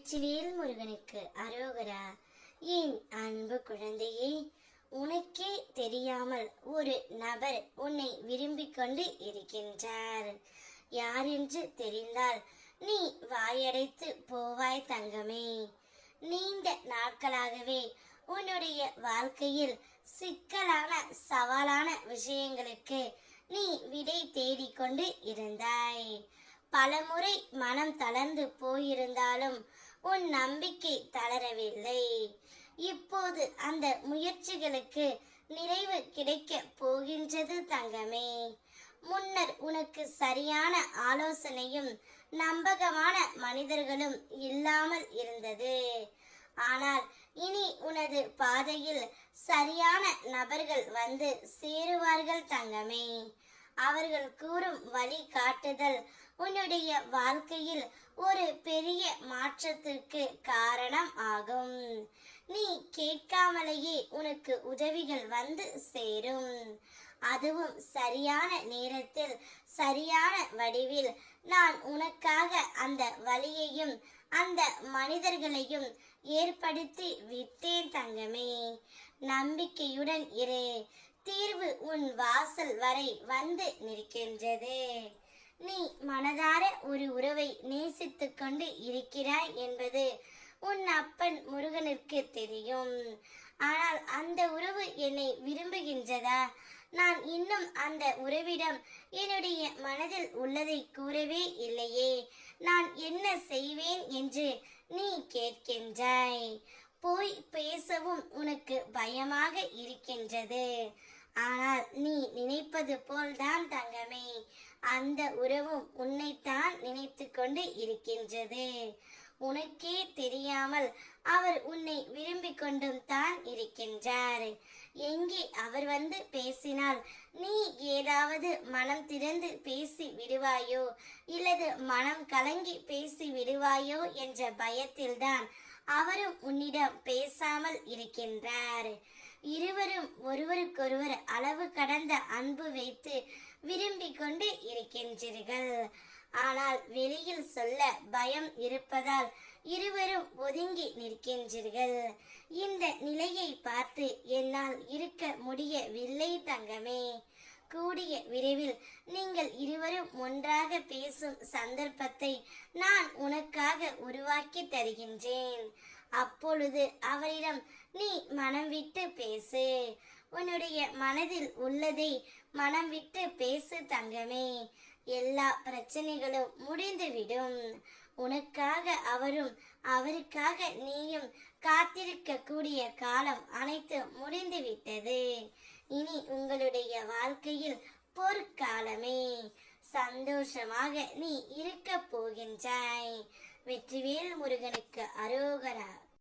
வெற்றிவேல் முருகனுக்கு அரோகரா. என் அன்பு குழந்தையே, உனக்கே தெரியாமல் ஒரு நபர் உன்னை விரும்பிக் கொண்டு இருக்கின்றார். யார் என்று தெரிந்தால் நீ வாயடைத்து போவாய் தங்கமே. நீண்ட நாட்களாகவே உன்னுடைய வாழ்க்கையில் சிக்கலான சவாலான விஷயங்களுக்கு நீ விடை தேடிக்கொண்டு இருந்தாய். பலமுறை மனம் தளர்ந்து போயிருந்தாலும் உன் நம்பிக்கை தளரவில்லை. இப்போது அந்த முயற்சிகளுக்கு நிறைவு கிடைக்க போகின்றது தங்கமே. முன்னர் உனக்கு சரியான ஆலோசனையும் நம்பகமான மனிதர்களும் இல்லாமல் இருந்தது. ஆனால் இனி உனது பாதையில் சரியான நபர்கள் வந்து சேருவார்கள் தங்கமே. அவர்கள் கூறும் வழி காட்டுதல் உன்னுடைய வாழ்க்கையில் ஒரு பெரிய மாற்றத்திற்கு காரணம் ஆகும். நீ கேட்காமலேயே உனக்கு உதவிகள் வந்து சேரும். அதுவும் சரியான நேரத்தில் சரியான வடிவில். நான் உனக்காக அந்த வழியையும் அந்த மனிதர்களையும் ஏற்படுத்தி விட்டேன் தங்கமே. நம்பிக்கையுடன் இரு. தீர்வு உன் வாசல் வரை வந்து நிற்கின்றது. நீ மனதார ஒரு உறவை நேசித்துக் கொண்டு இருக்கிறாய் என்பது உன் அப்பன் முருகனிற்கு தெரியும். ஆனால் அந்த உறவு என்னை விரும்புகின்றதா? நான் இன்னும் அந்த உறவிடம் என்னுடைய மனதில் உள்ளதை கூறவே இல்லையே. நான் என்ன செய்வேன் என்று நீ கேட்கின்றாய். போய் பேசவும் உனக்கு பயமாக இருக்கின்றது. ஆனால் நீ நினைப்பது போல்தான் தங்கமே, அந்த உறவும் உன்னைத்தான் நினைத்து கொண்டு இருக்கின்றது. உனக்கே தெரியாமல் அவர் உன்னை விரும்பிக் கொண்டும் தான் இருக்கின்றார். எங்கே அவர் வந்து பேசினால் நீ ஏதாவது மனம் திறந்து பேசி விடுவாயோ இல்லது மனம் கலங்கி பேசி விடுவாயோ என்ற பயத்தில்தான் அவரும் உன்னிடம் பேசாமல் இருக்கின்றார். இருவரும் ஒருவருக்கொருவர் அளவு கடந்த அன்பு வைத்து விரும்பிக் கொண்டு இருக்கின்றீர்கள். ஆனால் வெளியில் சொல்ல பயம் இருப்பதால் இருவரும் ஒதுங்கி நிற்கின்றீர்கள். இந்த நிலையை பார்த்து என்னால் இருக்க முடியவில்லை தங்கமே. கூடிய விரைவில் நீங்கள் இருவரும் ஒன்றாக பேசும் சந்தர்ப்பத்தை நான் உனக்காக உருவாக்கி தருகின்றேன். அப்பொழுது அவரிடம் நீ மனம் விட்டு பேசு. உன்னுடைய மனதில் உள்ளதை மனம் விட்டு பேசு தங்கமே. எல்லா பிரச்சனைகளும் முடிந்துவிடும். உனக்காக அவரும் அவருக்காக நீயும் காத்திருக்க கூடிய காலம் அனைத்து முடிந்துவிட்டது. இனி உங்களுடைய வாழ்க்கையில் பொற்காலமே. சந்தோஷமாக நீ இருக்க போகின்றாய். வெற்றிவேல் முருகனுக்கு அரோகரா.